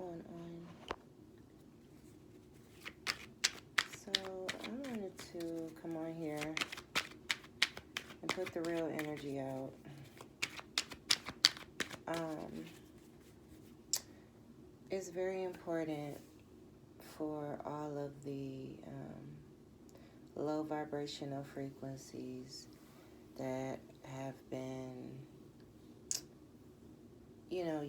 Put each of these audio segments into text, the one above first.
going on. So I wanted to come on here and put the real energy out. It's very important for all of the low vibrational frequencies that have been,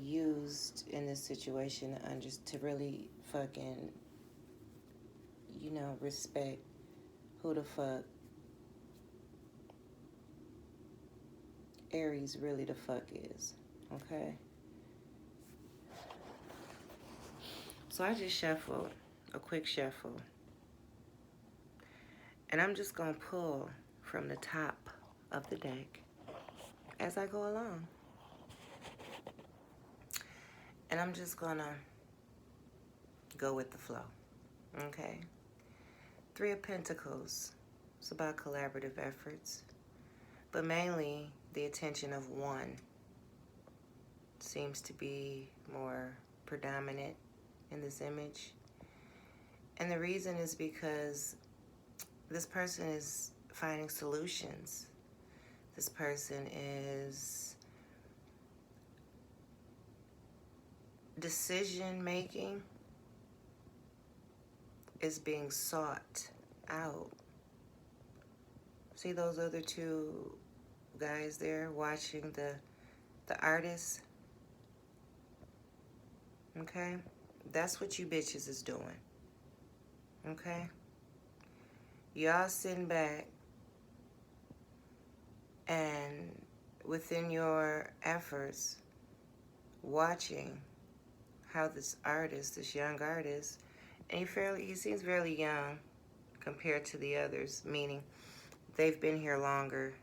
used in this situation and just to really fucking, respect who the fuck Aries really the fuck is, okay? So I just shuffled, a quick shuffle. And I'm just going to pull from the top of the deck as I go along. And I'm just going to go with the flow, okay? 3 of Pentacles. It's about collaborative efforts. But mainly, the attention of one seems to be more predominant in this image. And the reason is because this person is finding solutions. This person is decision making is being sought out. See those other 2 guys there watching the artist? Okay? That's what you bitches is doing. Okay? Y'all sitting back and within your efforts watching how this artist, this young artist, and he seems fairly young compared to the others, meaning they've been here longer,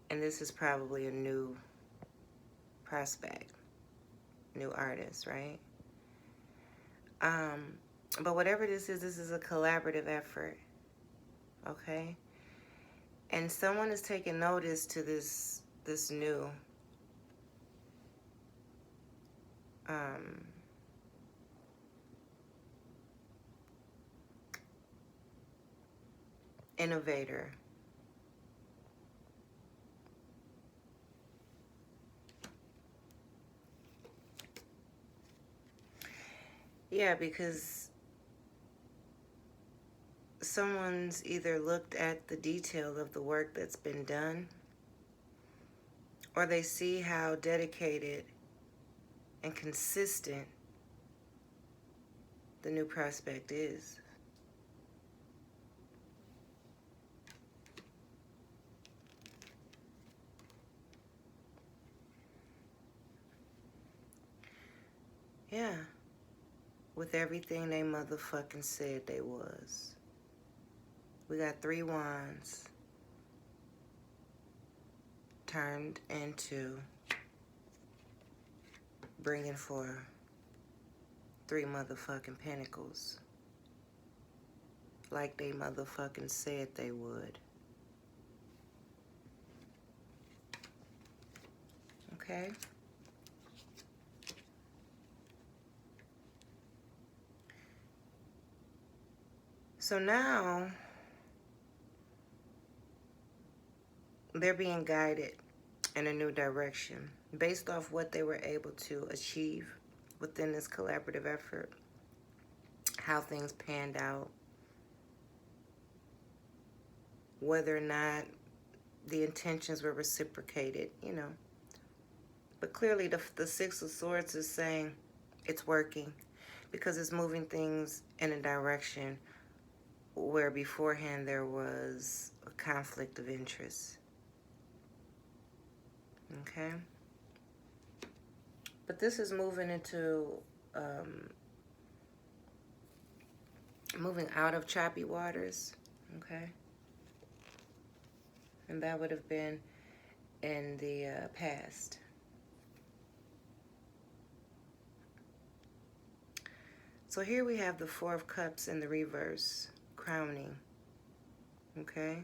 and this is probably a new prospect, new artist, right? But whatever this is a collaborative effort, okay? And someone is taking notice to this new innovator. Yeah, because someone's either looked at the detail of the work that's been done, or they see how dedicated and consistent the new prospect is. Yeah, with everything they motherfucking said they was. We got 3 wands turned into bringing for 3 motherfucking pentacles. Like they motherfucking said they would. Okay? So now they're being guided in a new direction based off what they were able to achieve within this collaborative effort, how things panned out, whether or not the intentions were reciprocated, But clearly the 6 of Swords is saying it's working because it's moving things in a direction where beforehand there was a conflict of interest. Okay? But this is moving into, moving out of choppy waters. Okay? And that would have been in the past. So here we have the 4 of Cups in the reverse, crowning. Okay?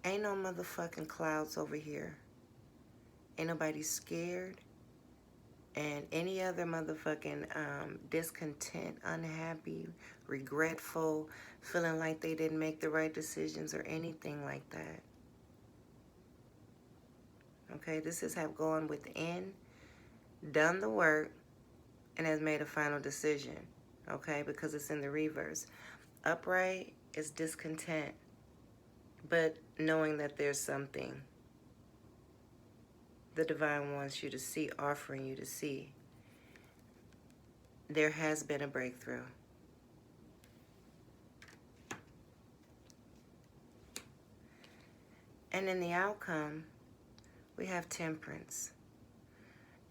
Ain't no motherfucking clouds over here. Ain't nobody scared. and any other motherfucking discontent, unhappy, regretful, feeling like they didn't make the right decisions or anything like that. Okay, this is have gone within, done the work, and has made a final decision. Okay, because it's in the reverse. Upright is discontent, but knowing that there's something the divine wants you to see, offering you to see. There has been a breakthrough. And in the outcome, we have temperance.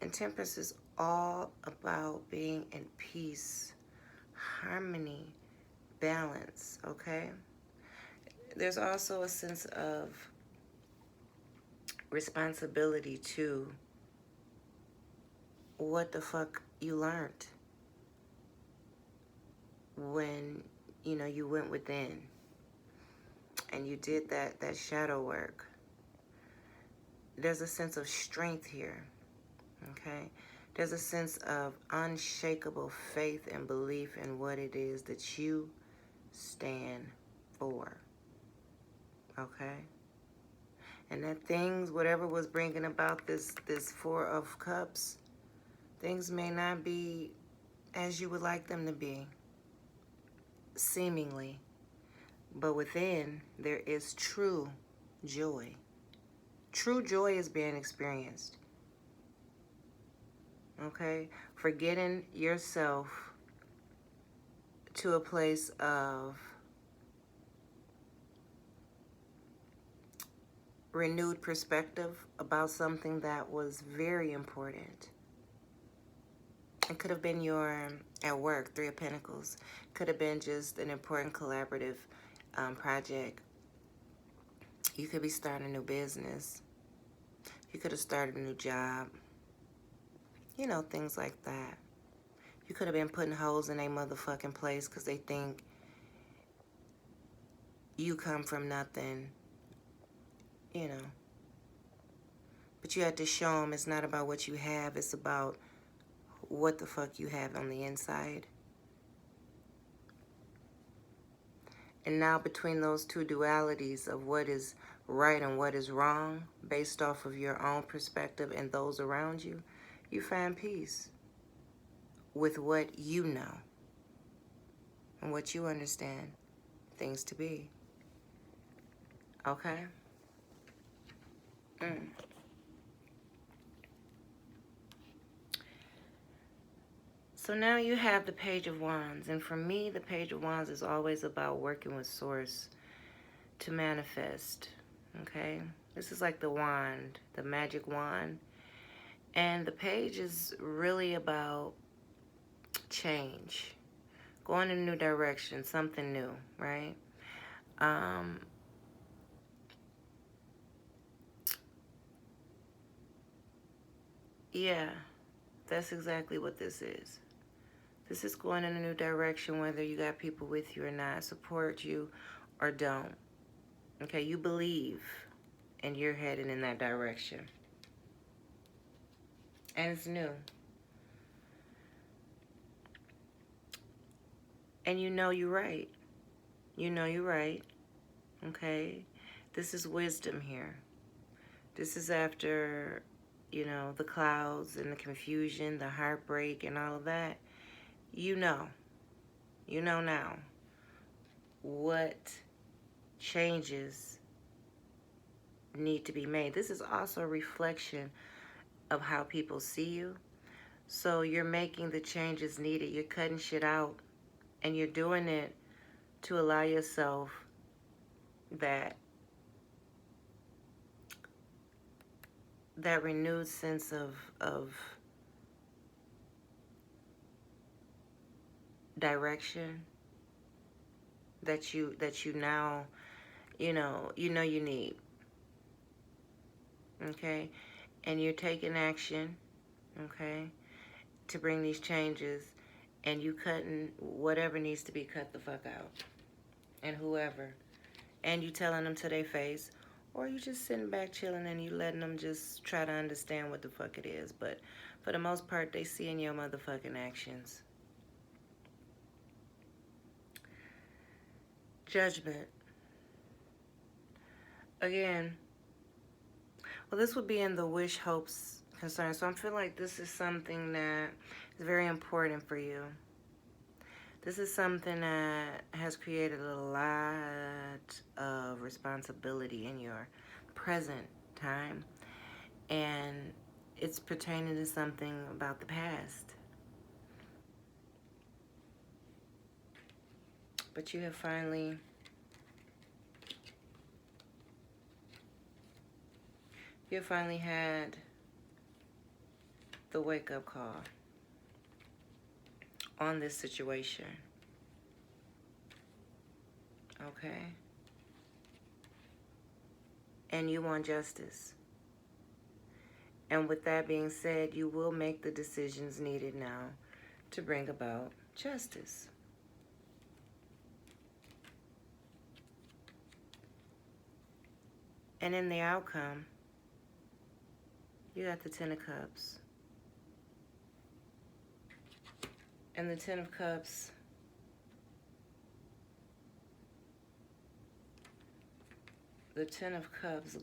And temperance is all about being in peace, harmony, balance, okay? There's also a sense of responsibility to what the fuck you learned when, you know, you went within and you did that shadow work. There's a sense of strength here, okay? There's a sense of unshakable faith and belief in what it is that you stand for, okay? And that things, whatever was bringing about this Four of Cups, things may not be as you would like them to be, seemingly. But within, there is true joy. True joy is being experienced. Okay? For getting yourself to a place of renewed perspective about something that was very important. It could have been your, at work, Three of Pentacles. Could have been just an important collaborative project. You could be starting a new business. You could have started a new job. You know, things like that. You could have been putting holes in a motherfucking place because they think you come from nothing, you know. But you had to show them it's not about what you have, it's about what the fuck you have on the inside. And now between those two dualities of what is right and what is wrong, based off of your own perspective and those around you, you find peace with what you know and what you understand things to be. Okay? So now you have the Page of Wands. And for me, the Page of Wands is always about working with Source to manifest. Okay? This is like the wand, the magic wand. And the page is really about change. Going in a new direction, something new, right? Yeah, that's exactly what this is. This is going in a new direction, whether you got people with you or not, support you or don't. Okay, you believe and you're heading in that direction. And it's new. And you know you're right. You know you're right. Okay? This is wisdom here. This is after, you know, the clouds and the confusion, the heartbreak and all of that. You know now what changes need to be made. This is also a reflection of how people see you. So you're making the changes needed. You're cutting shit out and you're doing it to allow yourself that renewed sense of direction that you now you need. Okay? And you're taking action, okay, to bring these changes, and you cutting whatever needs to be cut the fuck out. And whoever. And you telling them to their face Or you just sitting back chilling and you letting them just try to understand what the fuck it is. But for the most part, they see in your motherfucking actions. Judgment. Again, well, this would be in the wish, hopes, concerns. So I'm feeling like this is something that is very important for you. This is something that has created a lot of responsibility in your present time. And it's pertaining to something about the past. But you have finally had the wake-up call on this situation. Okay? And you want justice. And with that being said, you will make the decisions needed now to bring about justice. And in the outcome, you got the Ten of Cups. And the Ten of Cups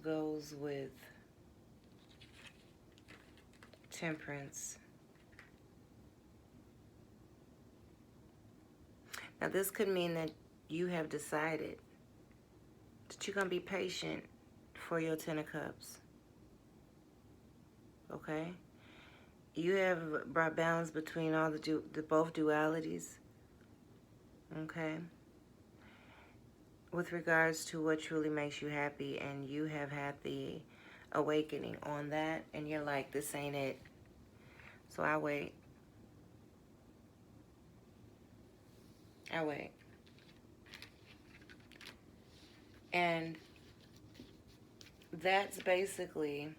goes with Temperance. Now this could mean that you have decided that you're going to be patient for your Ten of Cups. Okay? You have brought balance between all the both dualities. Okay? With regards to what truly makes you happy, and you have had the awakening on that, and you're like, this ain't it. So I wait. And that's basically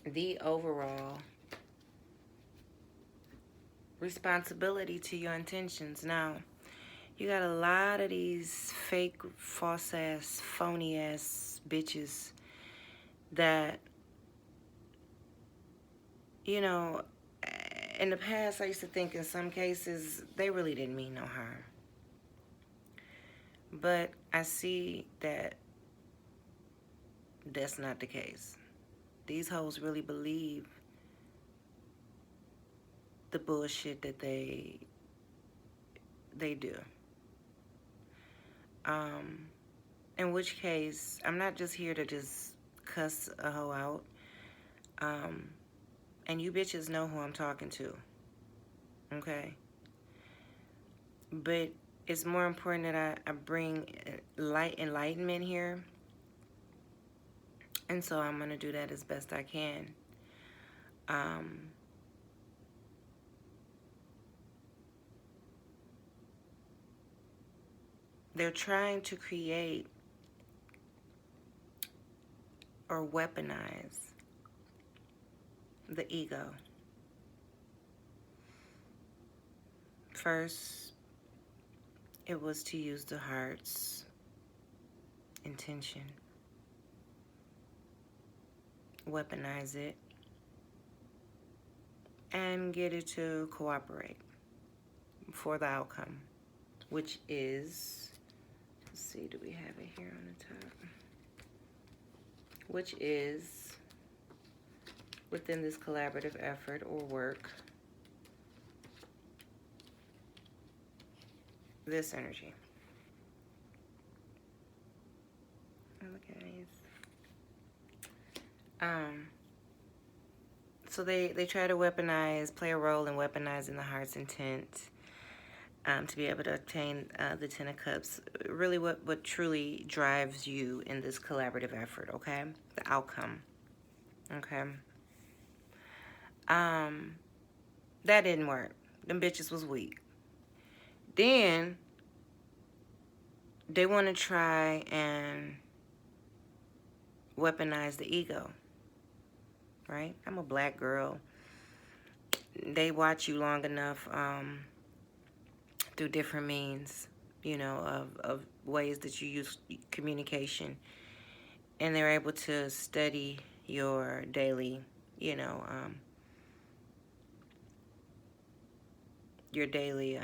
the overall responsibility to your intentions. Now, you got a lot of these fake, false-ass, phony-ass bitches that, you know, in the past, I used to think in some cases, they really didn't mean no harm. But I see that that's not the case. These hoes really believe the bullshit that they do. In which case, I'm not just here to just cuss a hoe out. And you bitches know who I'm talking to. Okay? But it's more important that I bring enlightenment here. And so I'm going to do that as best I can. They're trying to create or weaponize the ego. First, it was to use the heart's intention. Weaponize it. And get it to cooperate for the outcome. Which is, let's see, do we have it here on the top? Which is within this collaborative effort or work, this energy. Look at these. So they try to play a role in weaponizing the heart's intent to be able to obtain the Ten of Cups. Really what truly drives you in this collaborative effort, okay? The outcome, okay? That didn't work. Them bitches was weak. Then they want to try and weaponize the ego, right? I'm a black girl. They watch you long enough through different means, you know, of ways that you use communication. and they're able to study your daily, you know, your daily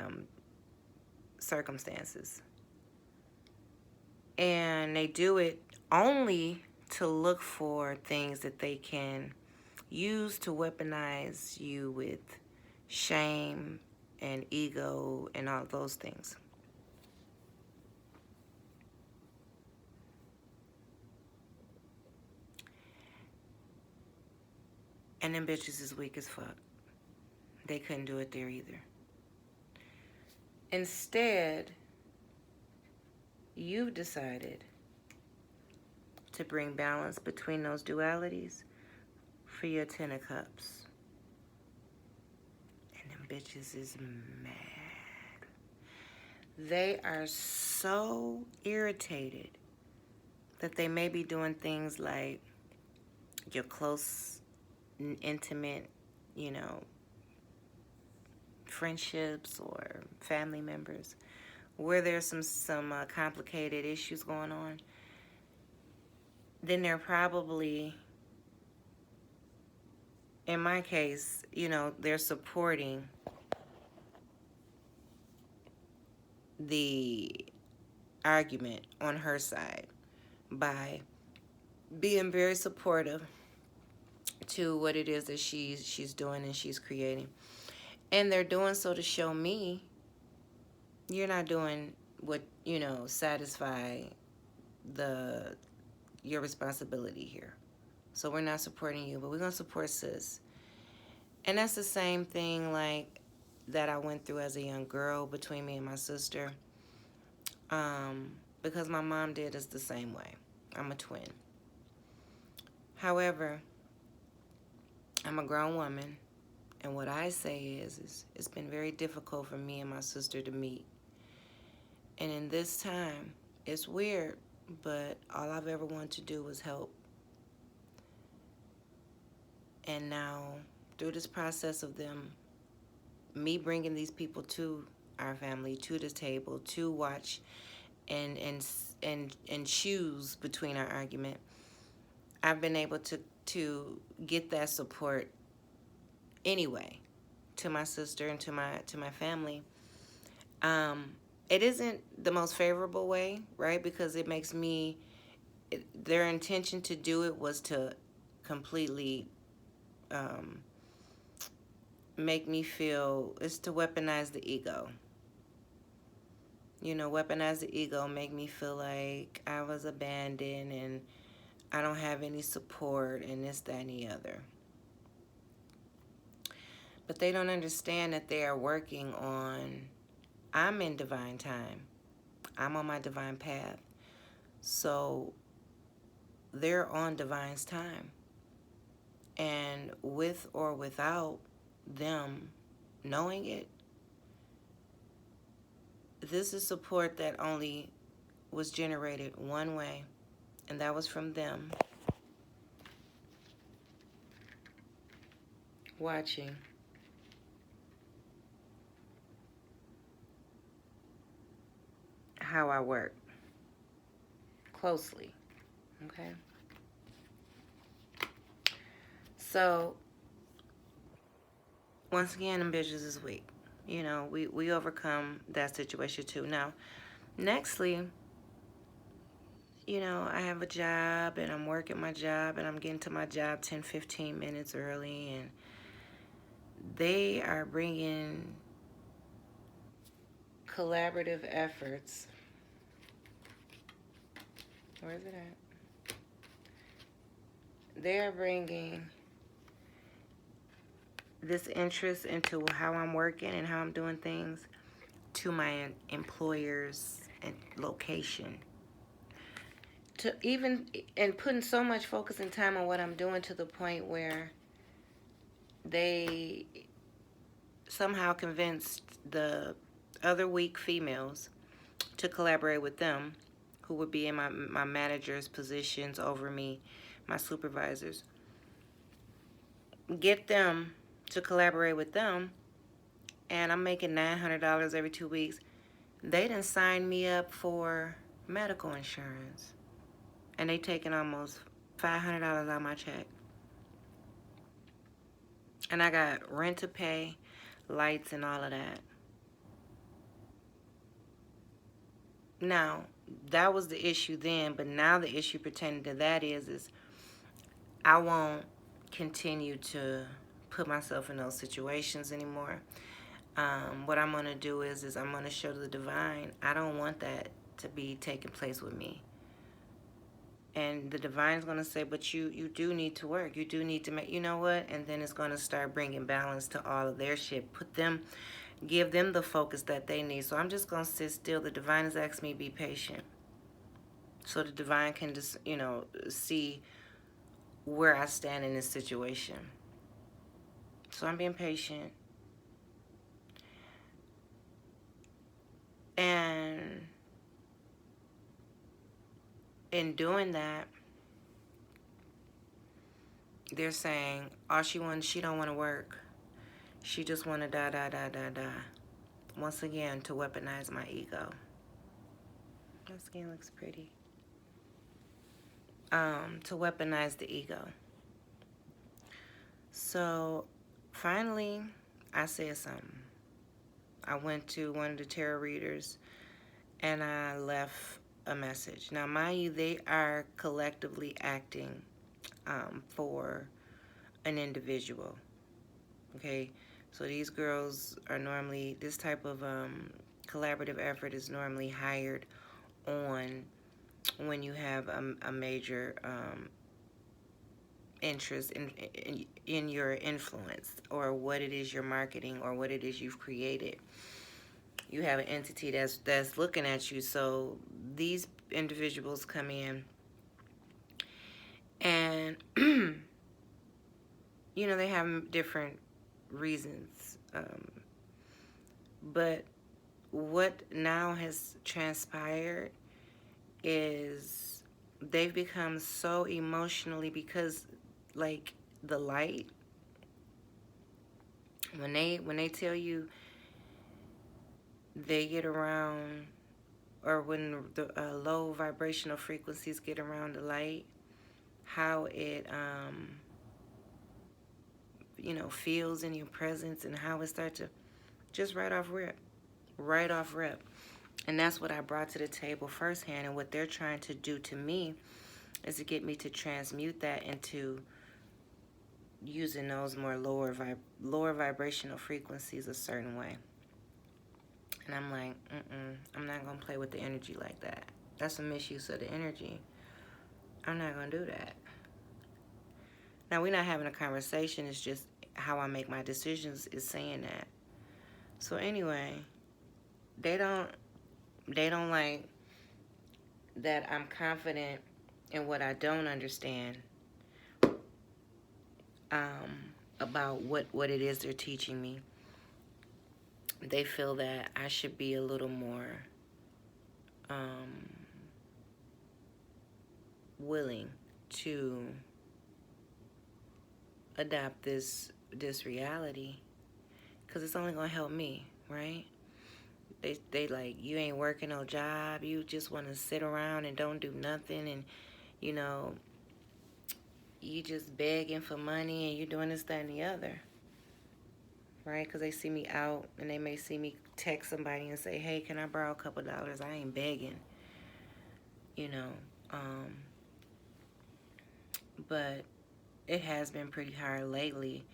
circumstances. And they do it only to look for things that they can use to weaponize you with shame and ego and all those things. And them bitches is weak as fuck. They couldn't do it there either. Instead, you've decided to bring balance between those dualities for your Ten of Cups. And them bitches is mad. They are so irritated that they may be doing things like your close, intimate, you know, friendships or family members where there's some complicated issues going on. Then they're probably, in my case, you know, they're supporting the argument on her side by being very supportive to what it is that she's doing and she's creating. And they're doing so to show me you're not doing what, you know, satisfy your responsibility here. So we're not supporting you, but we're gonna support sis. And that's the same thing like that I went through as a young girl between me and my sister. Because my mom did us the same way. I'm a twin. However, I'm a grown woman, and what I say is it's been very difficult for me and my sister to meet. And in this time, it's weird, but all I've ever wanted to do was help. And now, through this process of me bringing these people to our family, to the table, to watch and choose between our argument, I've been able to get that support anyway to my sister and to my family. It isn't the most favorable way, right? Because it makes me, their intention to do it was to completely make me feel, it's to weaponize the ego. You know, weaponize the ego, make me feel like I was abandoned and I don't have any support and this, that, and the other. But they don't understand that they are working on, I'm in divine time. I'm on my divine path. So they're on divine's time. And with or without them knowing it, this is support that only was generated one way, and that was from them watching how I work closely, okay? So, once again, them bitches is weak. You know, we overcome that situation too. Now, nextly, you know, I have a job and I'm working my job and I'm getting to my job 10, 15 minutes early, and they are bringing collaborative efforts. Where is it at? They are bringing this interest into how I'm working and how I'm doing things to my employers and location. To even, and putting so much focus and time on what I'm doing to the point where they somehow convinced the other weak females to collaborate with them, who would be in my manager's positions over me, my supervisors. Get them to collaborate with them, and I'm making $900 every 2 weeks. They done signed me up for medical insurance and they taking almost $500 out of my check. And I got rent to pay, lights, and all of that. Now, that was the issue then, but now the issue pertaining to that is I won't continue to put myself in those situations anymore. What I'm going to do is I'm going to show the divine, I don't want that to be taking place with me. And the divine's going to say, but you do need to work. You do need to make, you know what? And then it's going to start bringing balance to all of their shit. Give them the focus that they need. So I'm just going to sit still. The divine has asked me to be patient. So the divine can just, see where I stand in this situation. So I'm being patient. And in doing that, they're saying all she don't want to work. She just want to die. Once again, to weaponize my ego. My skin looks pretty. To weaponize the ego. So finally, I said something. I went to one of the tarot readers and I left a message. Now, mind you, they are collectively acting for an individual. Okay, so these girls are normally, this type of collaborative effort is normally hired on when you have a major interest in your influence or what it is you're marketing or what it is you've created. You have an entity that's looking at you. So these individuals come in and they have different reasons, but what now has transpired is they've become so emotionally, because like the light, when they tell you they get around, or when the low vibrational frequencies get around the light, how it feels in your presence, and how it starts to just right off rip. And that's what I brought to the table firsthand. And what they're trying to do to me is to get me to transmute that into using those more lower vibrational frequencies a certain way. And I'm like, I'm not going to play with the energy like that. That's a misuse of the energy. I'm not going to do that. Now, we're not having a conversation. It's just how I make my decisions is saying that. So anyway, they don't like that I'm confident in what I don't understand about what it is they're teaching me. They feel that I should be a little more willing to adopt this reality, because it's only gonna help me, right? They like, you ain't working no job, you just want to sit around and don't do nothing, and you just begging for money, and you doing this, that, and the other, right? Because they see me out, and they may see me text somebody and say, hey, can I borrow a couple dollars? I ain't begging, but it has been pretty hard lately,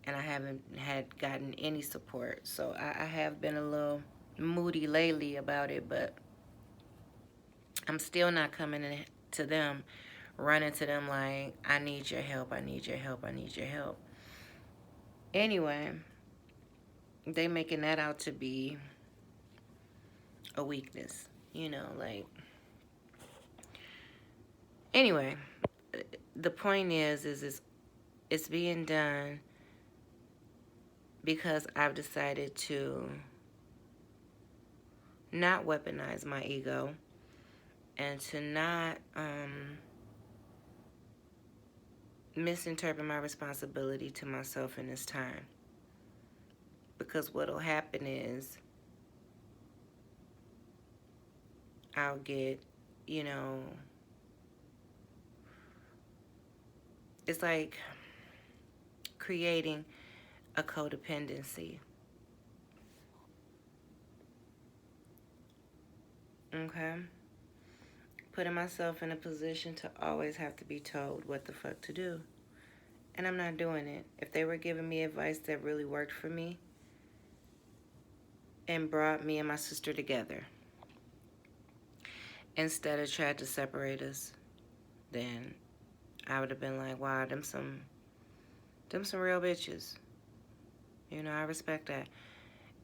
and I haven't gotten any support. So I have been a little moody lately about it, but I'm still not coming to them, running to them like, I need your help, I need your help, I need your help. Anyway, they making that out to be a weakness, like. Anyway, the point is it's being done because I've decided to not weaponize my ego, and to not misinterpret my responsibility to myself in this time. Because what'll happen is I'll get, it's like creating a codependency. Okay? Putting myself in a position to always have to be told what the fuck to do. And I'm not doing it. If they were giving me advice that really worked for me and brought me and my sister together instead of tried to separate us, then I would have been like, wow, them some real bitches. You know, I respect that.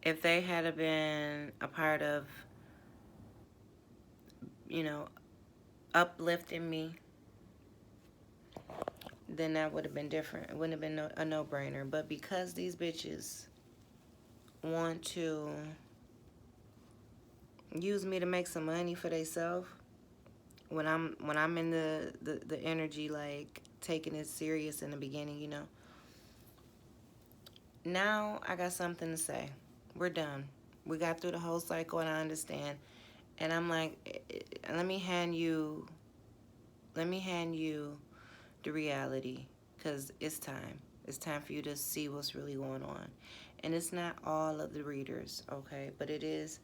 If they had been a part of, you know, uplifting me, then that would have been different. It wouldn't have been a no-brainer. But because these bitches want to use me to make some money for themselves, when I'm in the energy, like taking it serious in the beginning, you know. Now I got something to say. We're done. We got through the whole cycle, and I understand. And I'm like, let me hand you the reality, because it's time. It's time for you to see what's really going on. And it's not all of the readers, okay? But it is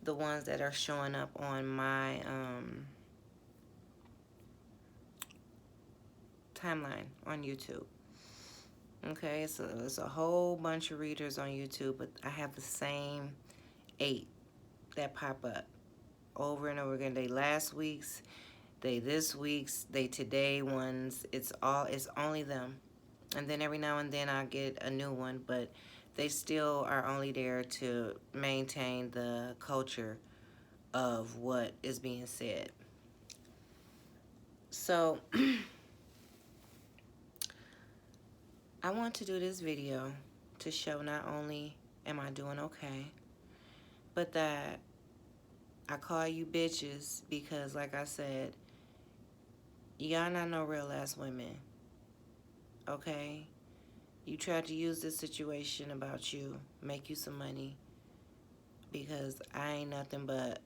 the ones that are showing up on my timeline on YouTube. Okay, so it's a whole bunch of readers on YouTube, but I have the same 8 that pop up over and over again. They last week's, they this week's, they today ones. It's only them. And then every now and then I get a new one, but they still are only there to maintain the culture of what is being said. So I want to do this video to show not only am I doing okay, but that I call you bitches because, like I said, y'all not no real ass women, okay? You tried to use this situation about you, make you some money, because I ain't nothing but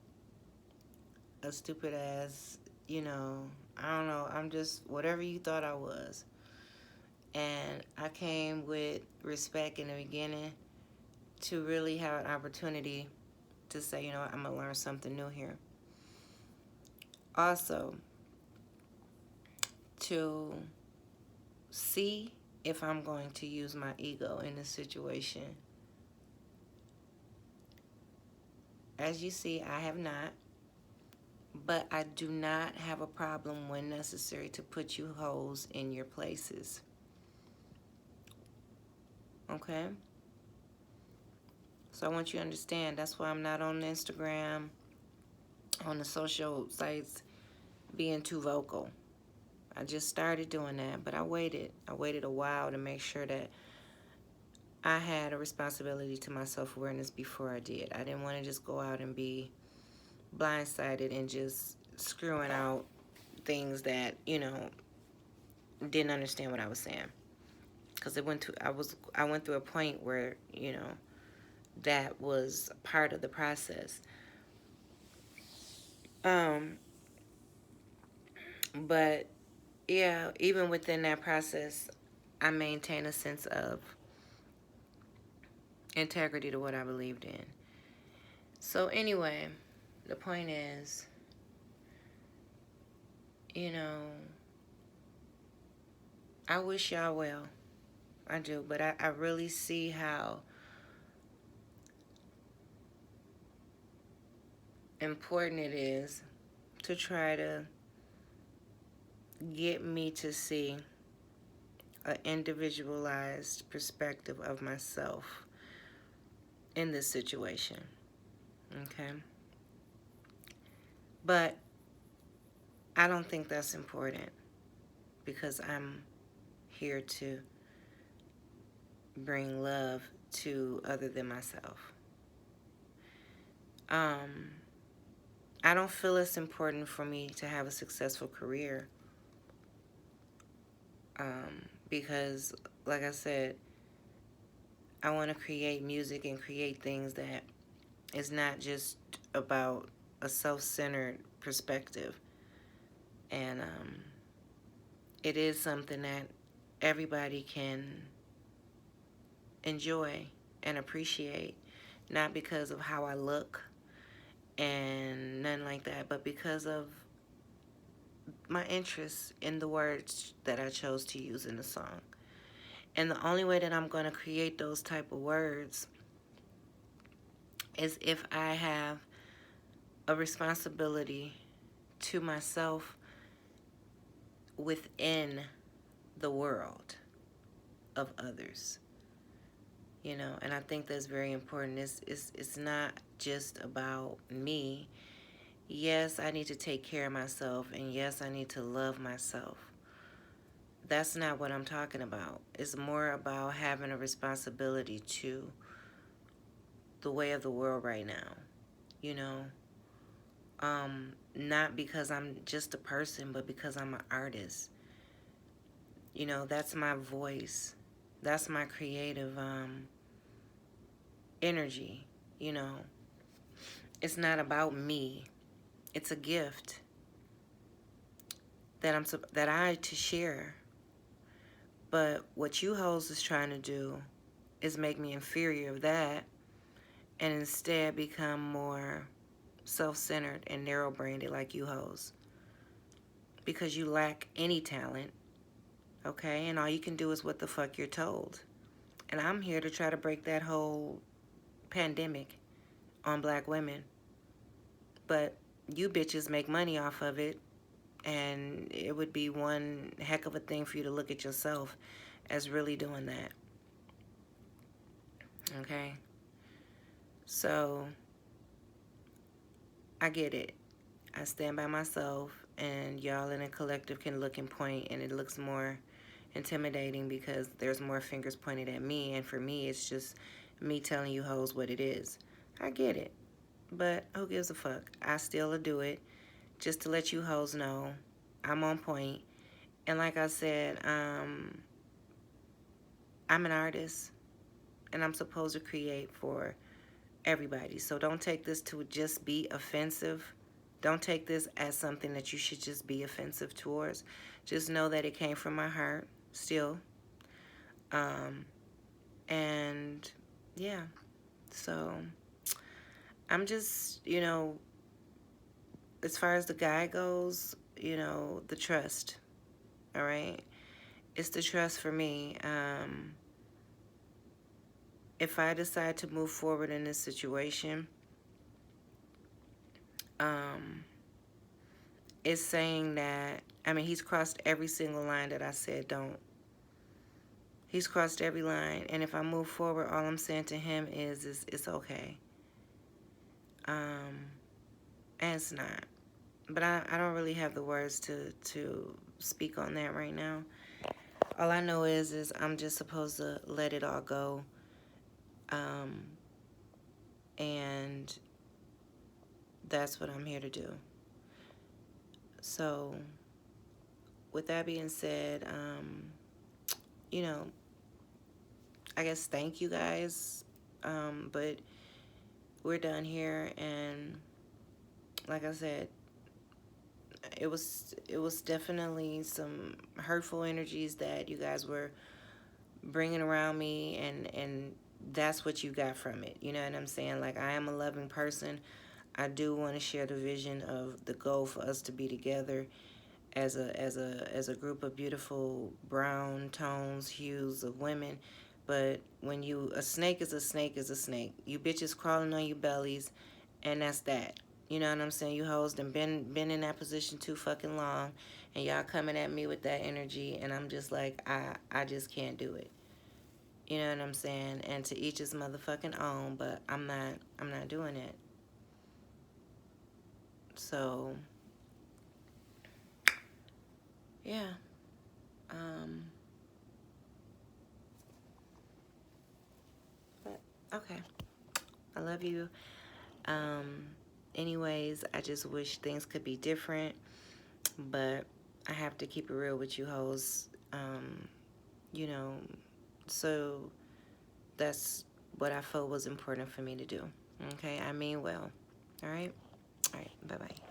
a stupid ass, you know, I don't know, I'm just whatever you thought I was. And I came with respect in the beginning to really have an opportunity to say, you know what, I'm going to learn something new here. Also, to see if I'm going to use my ego in this situation. As you see, I have not. But I do not have a problem when necessary to put you hoes in your places. Okay? So I want you to understand, that's why I'm not on Instagram, on the social sites, being too vocal. I just started doing that, but I waited. I waited a while to make sure that I had a responsibility to my self-awareness before I did. I didn't want to just go out and be blindsided and just screwing out things that, you know, didn't understand what I was saying. Because I went through a point where, you know, that was part of the process. But yeah, even within that process, I maintain a sense of integrity to what I believed in. So anyway, the point is, you know, I wish y'all well. I do, but I really see how important it is to try to get me to see an individualized perspective of myself in this situation. Okay? But I don't think that's important because I'm here to bring love to other than myself. I don't feel it's important for me to have a successful career because, like I said, I want to create music and create things that is not just about a self-centered perspective. And it is something that everybody can enjoy and appreciate, not because of how I look and nothing like that, but because of my interest in the words that I chose to use in the song. And the only way that I'm going to create those type of words is if I have a responsibility to myself within the world of others. You know, and I think that's very important. It's not just about me. Yes, I need to take care of myself, and yes, I need to love myself. That's not what I'm talking about. It's more about having a responsibility to the way of the world right now. You know, not because I'm just a person, but because I'm an artist. You know, that's my voice. That's my creative energy. You know, it's not about me. It's a gift that I to share. But what you hoes is trying to do is make me inferior of that, and instead become more self-centered and narrow-brained like you hoes, because you lack any talent, okay? And all you can do is what the fuck you're told. And I'm here to try to break that whole pandemic on black women. But you bitches make money off of it, and it would be one heck of a thing for you to look at yourself as really doing that. Okay? So, I get it. I stand by myself, and y'all in a collective can look and point, and it looks more intimidating because there's more fingers pointed at me, and for me, it's just me telling you hoes what it is. I get it, but who gives a fuck? I still do it just to let you hoes know I'm on point. And like I said, I'm an artist, and I'm supposed to create for everybody. So don't take this to just be offensive. Don't take this as something that you should just be offensive towards. Just know that it came from my heart still. And yeah, so I'm just, you know, as far as the guy goes, you know, the trust, all right? It's the trust for me. If I decide to move forward in this situation, it's saying that, I mean, he's crossed every single line that I said don't. He's crossed every line, and if I move forward, all I'm saying to him is it's okay. And it's not. But I don't really have the words to speak on that right now. All I know is I'm just supposed to let it all go. And that's what I'm here to do. So, with that being said, you know, I guess thank you guys. But we're done here, and like I said, it was definitely some hurtful energies that you guys were bringing around me, and that's what you got from it. You know what I'm saying? Like, I am a loving person. I do want to share the vision of the goal for us to be together as a group of beautiful brown tones, hues of women. But when a snake is a snake is a snake. You bitches crawling on your bellies, and that's that. You know what I'm saying? You hoes done been in that position too fucking long, and y'all coming at me with that energy, and I'm just like, I just can't do it. You know what I'm saying? And to each his motherfucking own, but I'm not doing it. So yeah. But okay. I love you. Anyways, I just wish things could be different, but I have to keep it real with you hoes. You know, so that's what I felt was important for me to do. Okay, I mean well. All right? All right, bye-bye.